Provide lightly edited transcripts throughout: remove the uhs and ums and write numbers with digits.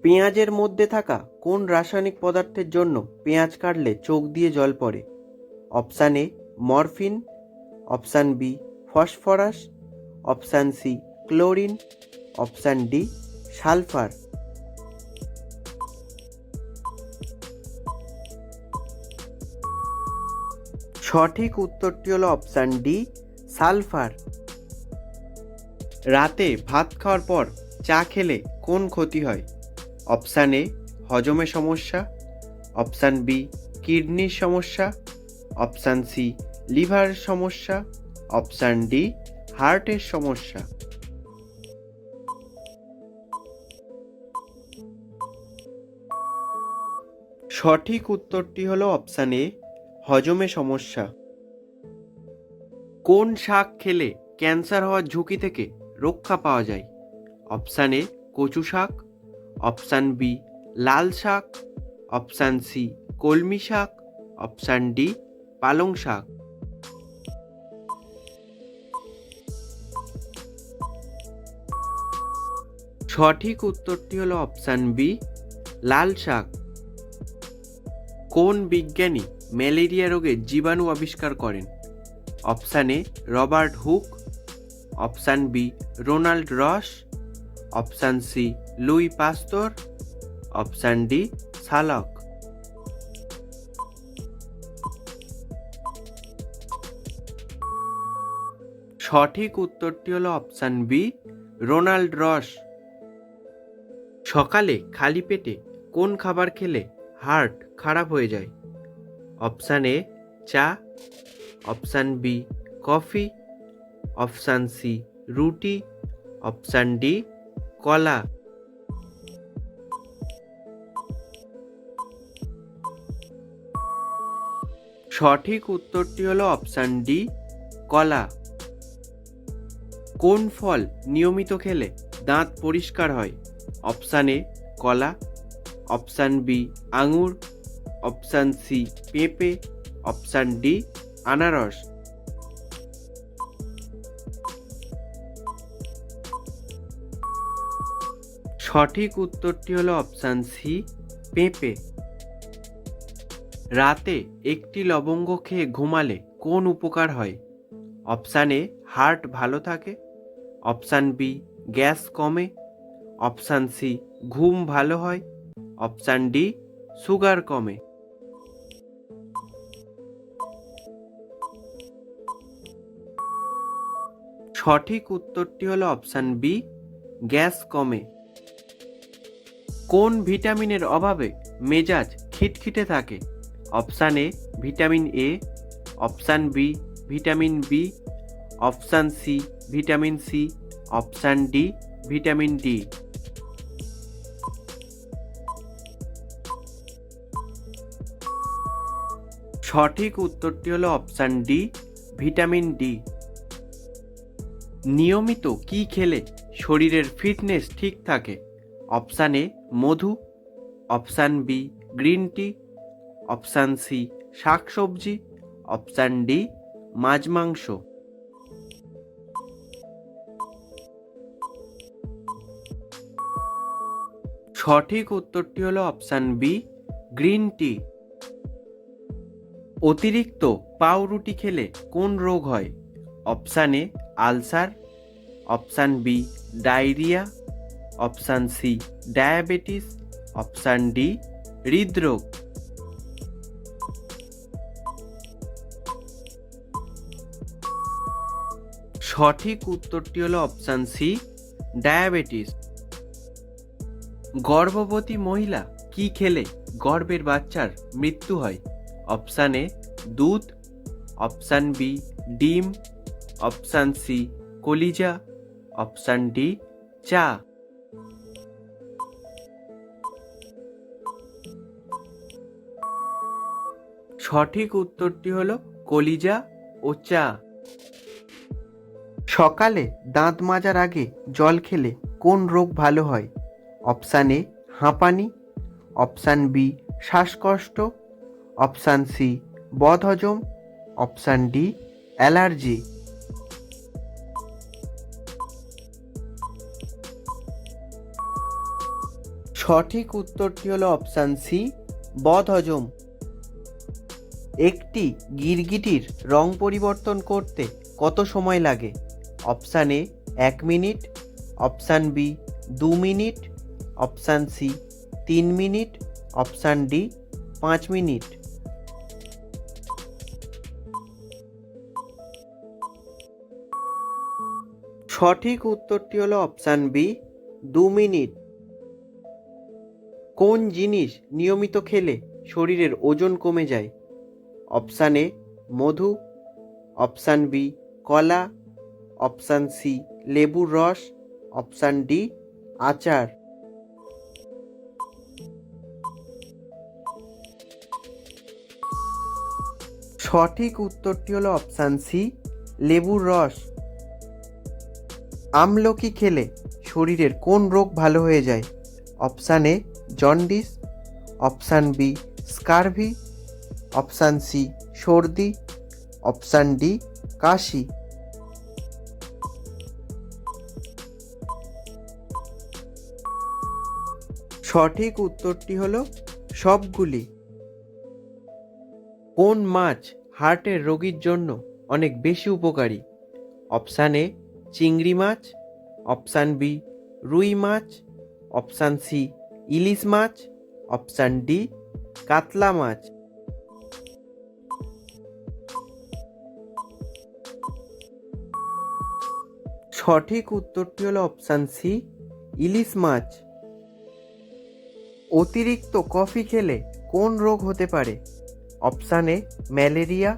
পেঁয়াজের মধ্যে থাকা কোন রাসায়নিক পদার্থের জন্য পেঁয়াজ কাটলে চোখ দিয়ে জল পড়ে? Option A morphine, option B phosphorus, option C chlorine, option D sulphur. সঠিক উত্তরটি হলো অপশান ডি সালফার। রাতে ভাত খাওয়ার পর চা খেলে কোন ক্ষতি হয়? অপশান এ হজমে সমস্যা, অপশান বি কিডনির সমস্যা, অপশান সি লিভারের সমস্যা, অপশান ডি হার্টের সমস্যা। সঠিক উত্তরটি হলো অপশান এ হজমে সমস্যা। কোন শাক খেলে ক্যান্সার হওয়ার ঝুঁকি থেকে রক্ষা পাওয়া যায়? অপশান এ কচু শাক, অপশান বি লাল শাক, অপশান সি কলমি শাক, অপশান ডি পালং শাক। সঠিক উত্তরটি হলো অপশান বি লাল শাক। কোন বিজ্ঞানী ম্যালেরিয়া রোগের জীবাণু আবিষ্কার করেন? Option A Robert Hooke, option B Ronald Ross, option C Louis Pasteur, option D Salk. সঠিক উত্তরটি হলো অপশান বি রোনাল্ড রস। সকালে খালি পেটে কোন খাবার খেলে হার্ট খারাপ হয়ে যায়? অপশান এ চা, option B coffee, option C রুটি, অপশান ডি কলা। সঠিক উত্তরটি হলো অপশান ডি কলা। কোন ফল নিয়মিত খেলে দাঁত পরিষ্কার হয়? অপশান এ কলা, অপশান বি আঙুর, অপশান সি পেঁপে, অপশান ডি আনারস। সঠিক উত্তরটি হলো অপশান সি পেঁপে। রাতে একটি লবঙ্গ খেয়ে ঘুমালে কোন উপকার হয়? অপশান এ হার্ট ভালো থাকে, অপশান বি গ্যাস কমে, অপশান সি ঘুম ভালো হয়, অপশান ডি সুগার কমে। সঠিক উত্তরটি হলো অপশান বি গ্যাস কমে। কোন ভিটামিনের অভাবে মেজাজ খিটখিটে থাকে? Option A vitamin A, option B vitamin B, option C vitamin C, option D vitamin D. সঠিক উত্তরটি হলো অপশান ডি ভিটামিন ডি। নিয়মিত কি খেলে শরীরের ফিটনেস ঠিক থাকে? অপশান এ মধু, option B green tea, option C শাকসবজি, অপশান ডি মাছ মাংস। সঠিক উত্তরটি হলো অপশান বি গ্রিন টি। অতিরিক্ত পাউরুটি খেলে কোন রোগ হয়? Option A ulcer, option B diarrhoea, option C diabetes, option D হৃদরোগ। সঠিক উত্তরটি হলো অপশান সি ডায়াবেটিস। গর্ভবতী মহিলা কি খেলে গর্ভের বাচ্চার মৃত্যু হয়? অপশান এ দুধ, অপশান বি ডিম, অপশান সি কলিজা, অপশান ডি চা। সঠিক উত্তরটি হলো কলিজা ও চা। সকালে দাঁত মাজার আগে জল খেলে কোন রোগ ভালো হয়? অপশান এ হাঁপানি, অপশান বি শ্বাসকষ্ট, অপশান সি বদহজম, অপশান ডি অ্যালার্জি। সঠিক উত্তরটি হলো অপশান সি, বদহজম। একটি গিরগিটির রং পরিবর্তন করতে কত সময় লাগে? Option A 1 minute, option B 2 minute, option C 3 minute, option D 5 minute. সঠিক উত্তরটি হলো অপশান বি, 2 মিনিট। কোন জিনিস নিয়মিত খেলে শরীরের ওজন কমে যায়? অপশান এ মধু, অপশান বি কলা, অপশান সি লেবুর রস, অপশান ডি আচার। সঠিক উত্তরটি হলো অপশান সি, লেবুর রস। আমলকি খেলে শরীরের কোন রোগ ভালো হয়ে যায়? Option A jaundice, option B scurvy, option C সর্দি, অপশান ডি কাশি। সঠিক উত্তরটি হলো সবগুলি। কোন মাছ হার্টের রোগীর জন্য অনেক বেশি উপকারী? অপশান এ চিংড়ি মাছ, অপশান বি রুই মাছ, অপশান সি ইলিশ মাছ, অপশান ডি কাতলা মাছ। সঠিক উত্তরটি হলো অপশান সি, ইলিশ মাছ। অতিরিক্ত কফি খেলে কোন রোগ হতে পারে? Option A malaria,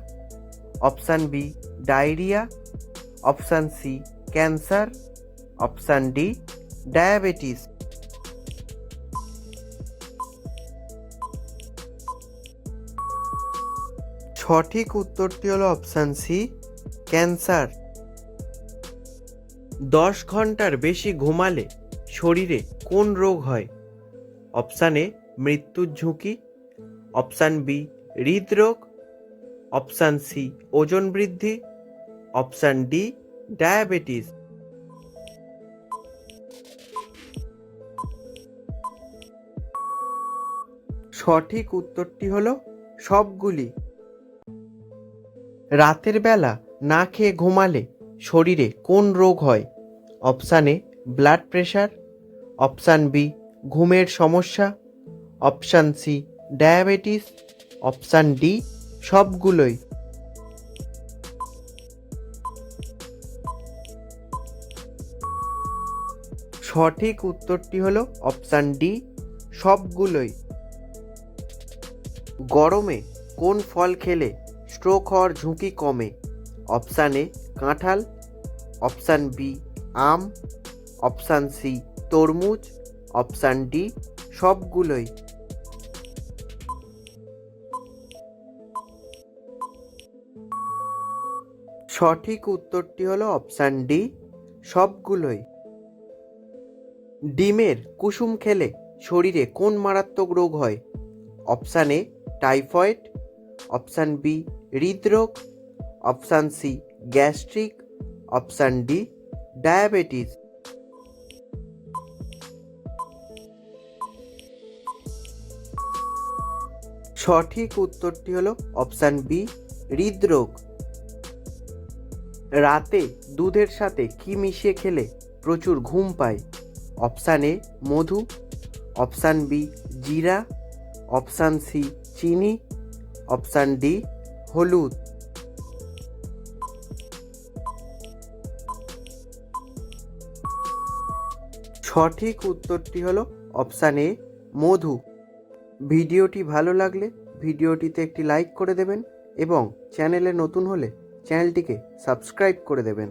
option B diarrhoea, option C cancer, option D diabetes. সঠিক উত্তরটি হলো অপশান সি, ক্যান্সার। 10 ঘন্টার বেশি ঘুমালে শরীরে কোন রোগ হয়? অপশান এ মৃত্যুর ঝুঁকি, অপশান বি হৃদরোগ, অপশান সি ওজন বৃদ্ধি, অপশান ডি ডায়াবেটিস। সঠিক উত্তরটি হলো সবগুলি। রাতের বেলা না খেয়ে ঘুমালে শরীরে কোন রোগ হয়? Option A blood pressure, option B ঘুমের সমস্যা, option C diabetes, option D সবগুলোই। সঠিক উত্তরটি হলো অপশান ডি সবগুলোই। গরমে কোন ফল খেলে স্ট্রোক হওয়ার ঝুঁকি কমে? অপশান এ কাঁঠাল, অপশান বি আম, অপশান সি তরমুজ, অপশান ডি সবগুলোই। সঠিক উত্তরটি হলো অপশান ডি সবগুলোই। ডিমের কুসুম খেলে শরীরে কোন মারাত্মক রোগ হয়? Option A typhoid, option B হৃদরোগ, option C gastric, option D diabetes. সঠিক উত্তরটি হলো অপশান বি হৃদরোগ। রাতে দুধের সাথে কি মিশিয়ে খেলে প্রচুর ঘুম পায়? অপশান এ মধু, অপশান বি জিরা, অপশান সি চিনি, অপশান ডি হলুদ। সঠিক উত্তরটি হলো অপশান এ মধু। ভিডিওটি ভালো লাগলে ভিডিওটিতে একটি লাইক করে দেবেন এবং চ্যানেলে নতুন হলে চ্যানেলটিকে সাবস্ক্রাইব করে দেবেন।